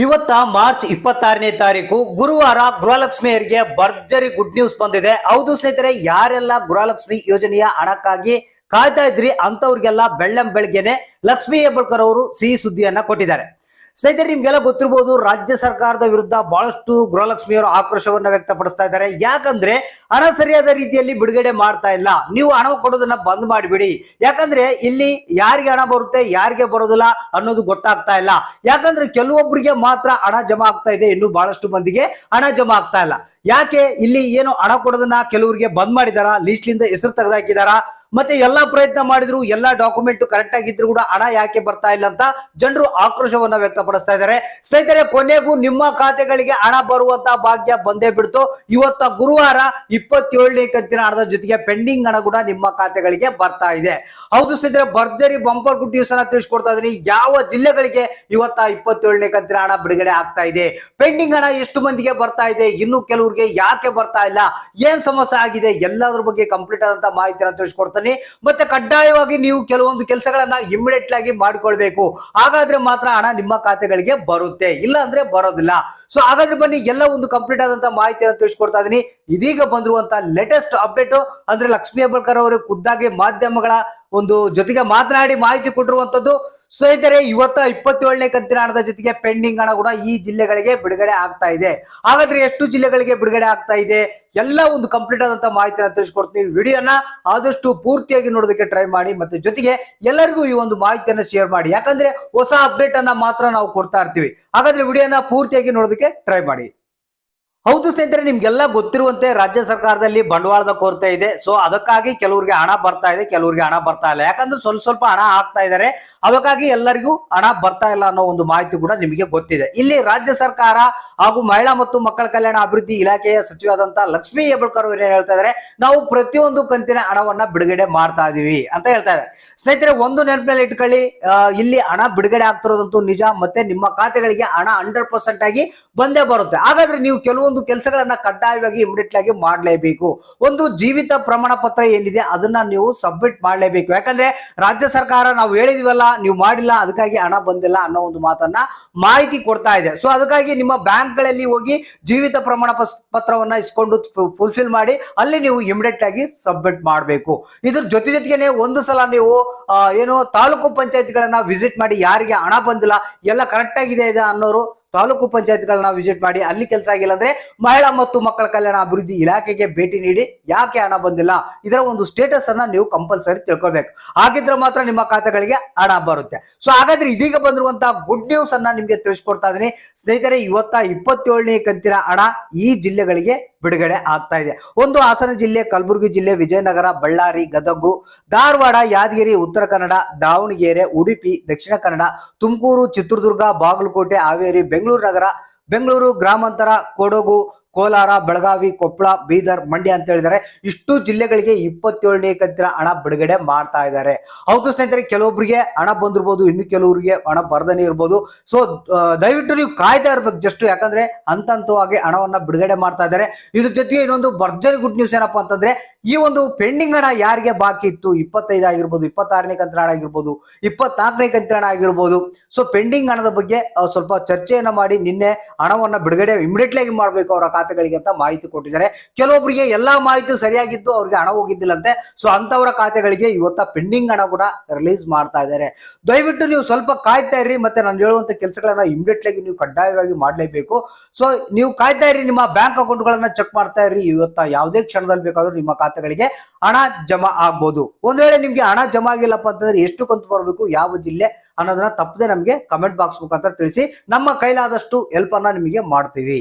ಇವತ್ತ ಮಾರ್ಚ್ 26ನೇ ತಾರೀಕು ಗುರುವಾರ ಗೃಹಲಕ್ಷ್ಮಿಯರಿಗೆ ಭರ್ಜರಿ ಗುಡ್ ನ್ಯೂಸ್ ಬಂದಿದೆ. ಹೌದು ಸ್ನೇಹಿತರೆ, ಯಾರೆಲ್ಲ ಗೃಹಲಕ್ಷ್ಮಿ ಯೋಜನೆಯ ಹಣಕ್ಕಾಗಿ ಕಾಯ್ತಾ ಇದ್ರಿ ಅಂತವ್ರಿಗೆಲ್ಲ ಬೆಳ್ಳಂಬೆಳಗ್ಗೆನೆ ಲಕ್ಷ್ಮೀ ಹೆಬ್ಬಾಳ್ಕರ್ ಅವರು ಸಿಹಿ ಸುದ್ದಿಯನ್ನ ಕೊಟ್ಟಿದ್ದಾರೆ. ಸ್ನೇಹಿತರೆ, ನಿಮ್ಗೆಲ್ಲ ಗೊತ್ತಿರಬಹುದು, ರಾಜ್ಯ ಸರ್ಕಾರದ ವಿರುದ್ಧ ಬಹಳಷ್ಟು ಗೃಹಲಕ್ಷ್ಮಿಯವರು ಆಕ್ರೋಶವನ್ನ ವ್ಯಕ್ತಪಡಿಸ್ತಾ ಇದ್ದಾರೆ. ಯಾಕಂದ್ರೆ ಹಣ ಸರಿಯಾದ ರೀತಿಯಲ್ಲಿ ಬಿಡುಗಡೆ ಮಾಡ್ತಾ ಇಲ್ಲ. ನೀವು ಹಣ ಕೊಡೋದನ್ನ ಬಂದ್ ಮಾಡಿಬಿಡಿ. ಯಾಕಂದ್ರೆ ಇಲ್ಲಿ ಯಾರಿಗೆ ಹಣ ಬರುತ್ತೆ, ಯಾರಿಗೆ ಬರೋದಿಲ್ಲ ಅನ್ನೋದು ಗೊತ್ತಾಗ್ತಾ ಇಲ್ಲ. ಯಾಕಂದ್ರೆ ಕೆಲವೊಬ್ಬರಿಗೆ ಮಾತ್ರ ಹಣ ಜಮಾ ಆಗ್ತಾ ಇದೆ, ಇನ್ನು ಬಹಳಷ್ಟು ಮಂದಿಗೆ ಹಣ ಜಮಾ ಆಗ್ತಾ ಇಲ್ಲ. ಯಾಕೆ ಇಲ್ಲಿ ಏನು ಹಣ ಕೊಡೋದನ್ನ ಕೆಲವರಿಗೆ ಬಂದ್ ಮಾಡಿದಾರ, ಲಿಸ್ಟ್ ಲಿಂದ ಹೆಸರು ತೆಗೆದಾಕಿದಾರ, ಮತ್ತೆ ಎಲ್ಲಾ ಪ್ರಯತ್ನ ಮಾಡಿದ್ರು, ಎಲ್ಲಾ ಡಾಕ್ಯುಮೆಂಟ್ ಕರೆಕ್ಟ್ ಆಗಿದ್ರು ಕೂಡ ಹಣ ಯಾಕೆ ಬರ್ತಾ ಇಲ್ಲ ಅಂತ ಜನರು ಆಕ್ರೋಶವನ್ನ ವ್ಯಕ್ತಪಡಿಸ್ತಾ ಇದ್ದಾರೆ. ಸ್ನೇಹಿತರೆ, ಕೊನೆಗೂ ನಿಮ್ಮ ಖಾತೆಗಳಿಗೆ ಹಣ ಬರುವಂತ ಭಾಗ್ಯ ಬಂದೇ ಬಿಡ್ತು. ಇವತ್ತ ಗುರುವಾರ 27ನೇ ಕಂತಿನ ಹಣದ ಜೊತೆಗೆ ಪೆಂಡಿಂಗ್ ಹಣ ಕೂಡ ನಿಮ್ಮ ಖಾತೆಗಳಿಗೆ ಬರ್ತಾ ಇದೆ. ಹೌದು ಸ್ನೇಹಿತರೆ, ಭರ್ಜರಿ ಬಂಪರ್ ಗುಡ್ ನ್ಯೂಸ್ ಅನ್ನ ತಿಳಿಸ್ಕೊಡ್ತಾ ಇದೀನಿ. ಯಾವ ಜಿಲ್ಲೆಗಳಿಗೆ ಇವತ್ತ 27ನೇ ಕಂತಿನ ಹಣ ಬಿಡುಗಡೆ ಆಗ್ತಾ ಇದೆ, ಪೆಂಡಿಂಗ್ ಹಣ ಎಷ್ಟು ಮಂದಿಗೆ ಬರ್ತಾ ಇದೆ, ಇನ್ನು ಕೆಲವರಿಗೆ ಯಾಕೆ ಬರ್ತಾ ಇಲ್ಲ, ಏನ್ ಸಮಸ್ಯೆ ಆಗಿದೆ, ಎಲ್ಲದ್ರ ಬಗ್ಗೆ ಕಂಪ್ಲೀಟ್ ಆದಂತ ಮಾಹಿತಿಯನ್ನು ತಿಳಿಸ್ಕೊಡ್ತಾನೆ. ಮತ್ತೆ ಕಡ್ಡಾಯವಾಗಿ ನೀವು ಕೆಲವೊಂದು ಕೆಲಸಗಳನ್ನ ಇಮಿಡಿಯೇಟ್ ಆಗಿ ಮಾಡಿಕೊಳ್ಬೇಕು. ಹಾಗಾದ್ರೆ ಮಾತ್ರ ಹಣ ನಿಮ್ಮ ಖಾತೆಗಳಿಗೆ ಬರುತ್ತೆ, ಇಲ್ಲ ಅಂದ್ರೆ ಬರೋದಿಲ್ಲ. ಸೊ ಹಾಗಾದ್ರೆ ಬನ್ನಿ, ಎಲ್ಲ ಒಂದು ಕಂಪ್ಲೀಟ್ ಆದಂತ ಮಾಹಿತಿಯನ್ನು ತಿಳಿಸ್ಕೊಡ್ತಾ ಇದೀನಿ. ಇದೀಗ ಬಂದಿರುವಂತ ಲೇಟೆಸ್ಟ್ ಅಪ್ಡೇಟ್ ಅಂದ್ರೆ ಲಕ್ಷ್ಮೀ ಹೆಬ್ಬಾಳ್ಕರ್ ಅವರು ಖುದ್ದಾಗಿ ಮಾಧ್ಯಮಗಳ ಒಂದು ಜೊತೆಗೆ ಮಾತನಾಡಿ ಮಾಹಿತಿ ಕೊಟ್ಟಿರುವಂತದ್ದು. ಸ್ನೇಹಿತರೆ, ಇವತ್ತ 27ನೇ ಕಂತಿನ ಹಣದ ಜೊತೆಗೆ ಪೆಂಡಿಂಗ್ ಹಣ ಕೂಡ ಈ ಜಿಲ್ಲೆಗಳಿಗೆ ಬಿಡುಗಡೆ ಆಗ್ತಾ ಇದೆ. ಹಾಗಾದ್ರೆ ಎಷ್ಟು ಜಿಲ್ಲೆಗಳಿಗೆ ಬಿಡುಗಡೆ ಆಗ್ತಾ ಇದೆ, ಎಲ್ಲ ಒಂದು ಕಂಪ್ಲೀಟ್ ಆದಂತ ಮಾಹಿತಿಯನ್ನು ತಿಳಿಸ್ಕೊಡ್ತೀವಿ. ವಿಡಿಯೋನ ಆದಷ್ಟು ಪೂರ್ತಿಯಾಗಿ ನೋಡೋದಕ್ಕೆ ಟ್ರೈ ಮಾಡಿ, ಮತ್ತೆ ಜೊತೆಗೆ ಎಲ್ಲರಿಗೂ ಈ ಒಂದು ಮಾಹಿತಿಯನ್ನು ಶೇರ್ ಮಾಡಿ. ಯಾಕಂದ್ರೆ ಹೊಸ ಅಪ್ಡೇಟ್ ಅನ್ನ ಮಾತ್ರ ನಾವು ಕೊಡ್ತಾ ಇರ್ತೀವಿ. ಹಾಗಾದ್ರೆ ವಿಡಿಯೋನ ಪೂರ್ತಿಯಾಗಿ ನೋಡೋದಕ್ಕೆ ಟ್ರೈ ಮಾಡಿ. ಹೌದು ಸ್ನೇಹಿತರೆ, ನಿಮ್ಗೆಲ್ಲ ಗೊತ್ತಿರುವಂತೆ ರಾಜ್ಯ ಸರ್ಕಾರದಲ್ಲಿ ಬಂಡವಾಳದ ಕೊರತೆ ಇದೆ. ಸೊ ಅದಕ್ಕಾಗಿ ಕೆಲವರಿಗೆ ಹಣ ಬರ್ತಾ ಇದೆ, ಕೆಲವರಿಗೆ ಹಣ ಬರ್ತಾ ಇಲ್ಲ. ಯಾಕಂದ್ರೆ ಸ್ವಲ್ಪ ಸ್ವಲ್ಪ ಹಣ ಹಾಕ್ತಾ ಇದ್ದಾರೆ, ಅದಕ್ಕಾಗಿ ಎಲ್ಲರಿಗೂ ಹಣ ಬರ್ತಾ ಇಲ್ಲ ಅನ್ನೋ ಒಂದು ಮಾಹಿತಿ ಕೂಡ ನಿಮಗೆ ಗೊತ್ತಿದೆ. ಇಲ್ಲಿ ರಾಜ್ಯ ಸರ್ಕಾರ ಹಾಗೂ ಮಹಿಳಾ ಮತ್ತು ಮಕ್ಕಳ ಕಲ್ಯಾಣ ಅಭಿವೃದ್ಧಿ ಇಲಾಖೆಯ ಸಚಿವರಾದಂತ ಲಕ್ಷ್ಮೀ ಹೆಬ್ಬಾಳ್ಕರ್ ಅವರು ಏನ್ ಹೇಳ್ತಾ ಇದ್ದಾರೆ, ನಾವು ಪ್ರತಿಯೊಂದು ಕಂತಿನ ಹಣವನ್ನ ಬಿಡುಗಡೆ ಮಾಡ್ತಾ ಇದೀವಿ ಅಂತ ಹೇಳ್ತಾ ಇದ್ದಾರೆ. ಸ್ನೇಹಿತರೆ, ಒಂದು ನೆನಪಿನಲ್ಲಿ ಇಟ್ಕೊಳ್ಳಿ, ಇಲ್ಲಿ ಹಣ ಬಿಡುಗಡೆ ಆಗ್ತಿರೋದಂತೂ ನಿಜ, ಮತ್ತೆ ನಿಮ್ಮ ಖಾತೆಗಳಿಗೆ ಹಣ 100% ಆಗಿ ಬಂದೇ ಬರುತ್ತೆ. ಹಾಗಾದ್ರೆ ನೀವು ಕೆಲವೊಂದು ಕೆಲಸಗಳನ್ನ ಕಡ್ಡಾಯವಾಗಿ ಇಮಿಡಿಯೇಟ್ ಆಗಿ ಮಾಡಲೇಬೇಕು. ಒಂದು ಜೀವಿತ ಪ್ರಮಾಣ ಪತ್ರ ಏನಿದೆ ಅದನ್ನ ನೀವು ಸಬ್ಮಿಟ್ ಮಾಡಲೇಬೇಕು. ಯಾಕಂದ್ರೆ ರಾಜ್ಯ ಸರ್ಕಾರ ನಾವು ಹೇಳಿದಿವಲ್ಲ, ನೀವು ಮಾಡಿಲ್ಲ, ಅದಕ್ಕಾಗಿ ಹಣ ಬಂದಿಲ್ಲ ಅನ್ನೋ ಒಂದು ಮಾತನ್ನ ಮಾಹಿತಿ ಕೊಡ್ತಾ ಇದೆ. ಸೊ ಅದಕ್ಕಾಗಿ ನಿಮ್ಮ ಬ್ಯಾಂಕ್ ಗಳಲ್ಲಿ ಹೋಗಿ ಜೀವಿತ ಪ್ರಮಾಣ ಪತ್ರವನ್ನ ಇಸ್ಕೊಂಡು ಫುಲ್ಫಿಲ್ ಮಾಡಿ ಅಲ್ಲಿ ನೀವು ಇಮಿಡಿಯೇಟ್ ಆಗಿ ಸಬ್ಮಿಟ್ ಮಾಡಬೇಕು. ಇದ್ರ ಜೊತೆಗೆ ಒಂದು ಸಲ ನೀವು ಏನು ತಾಲೂಕು ಪಂಚಾಯತ್ಗಳನ್ನ ವಿಸಿಟ್ ಮಾಡಿ, ಯಾರಿಗೆ ಹಣ ಬಂದಿಲ್ಲ, ಎಲ್ಲ ಕರೆಕ್ಟ್ ಆಗಿದೆ ಅನ್ನೋರು ತಾಲೂಕು ಪಂಚಾಯತ್ಗಳನ್ನ ವಿಸಿಟ್ ಮಾಡಿ, ಅಲ್ಲಿ ಕೆಲಸ ಆಗಿಲ್ಲ ಅಂದ್ರೆ ಮಹಿಳಾ ಮತ್ತು ಮಕ್ಕಳ ಕಲ್ಯಾಣ ಅಭಿವೃದ್ಧಿ ಇಲಾಖೆಗೆ ಭೇಟಿ ನೀಡಿ ಯಾಕೆ ಹಣ ಬಂದಿಲ್ಲ ಇದರ ಒಂದು ಸ್ಟೇಟಸ್ ಅನ್ನ ನೀವು ಕಂಪಲ್ಸರಿ ತಿಳ್ಕೊಳ್ಬೇಕು. ಹಾಗಿದ್ರೆ ಮಾತ್ರ ನಿಮ್ಮ ಖಾತೆಗಳಿಗೆ ಹಣ ಬರುತ್ತೆ. ಸೊ ಹಾಗಾದ್ರೆ ಇದೀಗ ಬಂದಿರುವಂತಹ ಗುಡ್ ನ್ಯೂಸ್ ಅನ್ನ ನಿಮ್ಗೆ ತಿಳಿಸ್ಕೊಡ್ತಾ ಇದೀನಿ. ಸ್ನೇಹಿತರೆ, ಇವತ್ತ 27ನೇ ಕಂತಿನ ಹಣ ಈ ಜಿಲ್ಲೆಗಳಿಗೆ ಬಿಡುಗಡೆ ಆಗ್ತಾ ಇದೆ. ಒಂದು ಹಾಸನ ಜಿಲ್ಲೆ, ಕಲಬುರಗಿ ಜಿಲ್ಲೆ, ವಿಜಯನಗರ, ಬಳ್ಳಾರಿ, ಗದಗು, ಧಾರವಾಡ, ಯಾದಗಿರಿ, ಉತ್ತರ ಕನ್ನಡ, ದಾವಣಗೆರೆ, ಉಡುಪಿ, ದಕ್ಷಿಣ ಕನ್ನಡ, ತುಮಕೂರು, ಚಿತ್ರದುರ್ಗ, ಬಾಗಲಕೋಟೆ, ಹಾವೇರಿ, ಬೆಂಗಳೂರು ನಗರ, ಬೆಂಗಳೂರು ಗ್ರಾಮಾಂತರ, ಕೊಡಗು, ಕೋಲಾರ, ಬೆಳಗಾವಿ, ಕೊಪ್ಪಳ, ಬೀದರ್, ಮಂಡ್ಯ ಅಂತ ಹೇಳಿದ್ದಾರೆ. ಇಷ್ಟು ಜಿಲ್ಲೆಗಳಿಗೆ 27ನೇ ಕಂತಿನ ಹಣ ಬಿಡುಗಡೆ ಮಾಡ್ತಾ ಇದ್ದಾರೆ. ಹೌದು ಸ್ನೇಹಿತರೆ, ಕೆಲವೊಬ್ಬರಿಗೆ ಹಣ ಬಂದಿರ್ಬೋದು, ಇನ್ನು ಕೆಲವರಿಗೆ ಹಣ ಬರ್ದನೇ ಇರ್ಬೋದು. ಸೊ ದಯವಿಟ್ಟು ನೀವು ಕಾಯ್ತಾ ಇರ್ಬೇಕು ಜಸ್ಟ್, ಯಾಕಂದ್ರೆ ಹಂತವಾಗಿ ಹಣವನ್ನ ಬಿಡುಗಡೆ ಮಾಡ್ತಾ ಇದ್ದಾರೆ. ಇದ್ರ ಜೊತೆಗೆ ಇನ್ನೊಂದು ಭರ್ಜರಿ ಗುಡ್ ನ್ಯೂಸ್ ಏನಪ್ಪಾ ಅಂತಂದ್ರೆ, ಈ ಒಂದು ಪೆಂಡಿಂಗ್ ಹಣ ಯಾರಿಗೆ ಬಾಕಿ ಇತ್ತು, 25 ಆಗಿರ್ಬೋದು, 26ನೇ ಕಂತಿನ ಹಣ ಆಗಿರ್ಬೋದು, 24ನೇ ಕಂತಿನ ಹಣ ಆಗಿರ್ಬೋದು. ಸೊ ಪೆಂಡಿಂಗ್ ಹಣದ ಬಗ್ಗೆ ಸ್ವಲ್ಪ ಚರ್ಚೆಯನ್ನ ಮಾಡಿ ನಿನ್ನೆ ಹಣವನ್ನ ಬಿಡುಗಡೆ ಇಮಿಡಿಯೇಟ್ಲಿ ಆಗಿ ಮಾಡ್ಬೇಕು ಅವರ ಖಾತೆಗಳಿಗೆ ಅಂತ ಮಾಹಿತಿ ಕೊಟ್ಟಿದ್ದಾರೆ. ಕೆಲವೊಬ್ಬರಿಗೆ ಎಲ್ಲಾ ಮಾಹಿತಿ ಸರಿಯಾಗಿದ್ದು ಅವ್ರಿಗೆ ಹಣ ಹೋಗಿದ್ದಿಲ್ಲಂತೆ. ಸೊ ಅಂತವರ ಖಾತೆಗಳಿಗೆ ಇವತ್ತ ಪೆಂಡಿಂಗ್ ಹಣ ಕೂಡ ರಿಲೀಸ್ ಮಾಡ್ತಾ ಇದ್ದಾರೆ. ದಯವಿಟ್ಟು ನೀವು ಸ್ವಲ್ಪ ಕಾಯ್ತಾ ಇರ್ರಿ, ಮತ್ತೆ ನಾನು ಹೇಳುವಂತ ಕೆಲಸಗಳನ್ನ ಇಮಿಡಿಯೇಟ್ಲಿ ಆಗಿ ನೀವು ಕಡ್ಡಾಯವಾಗಿ ಮಾಡಲೇಬೇಕು. ಸೊ ನೀವು ಕಾಯ್ತಾ ಇರ್ರಿ, ನಿಮ್ಮ ಬ್ಯಾಂಕ್ ಅಕೌಂಟ್ ಗಳನ್ನ ಚೆಕ್ ಮಾಡ್ತಾ ಇರ್ರಿ. ಇವತ್ತ ಯಾವುದೇ ಕ್ಷಣದಲ್ಲಿ ಬೇಕಾದ್ರೂ ನಿಮ್ಮ ಖಾತೆಗಳಿಗೆ ಹಣ ಜಮಾ ಆಗ್ಬೋದು. ಒಂದ್ ವೇಳೆ ನಿಮ್ಗೆ ಹಣ ಜಮಾ ಆಗಿಲ್ಲಪ್ಪ ಅಂತಂದ್ರೆ ಎಷ್ಟು ಕಂತು ಬರಬೇಕು, ಯಾವ ಜಿಲ್ಲೆ ಅನ್ನೋದನ್ನ ತಪ್ಪದೆ ನಮಗೆ ಕಮೆಂಟ್ ಬಾಕ್ಸ್ ಮುಖಾಂತರ ತಿಳಿಸಿ. ನಮ್ಮ ಕೈಲಾದಷ್ಟು ಹೆಲ್ಪ್ ಅನ್ನ ನಿಮಗೆ ಮಾಡ್ತೀವಿ.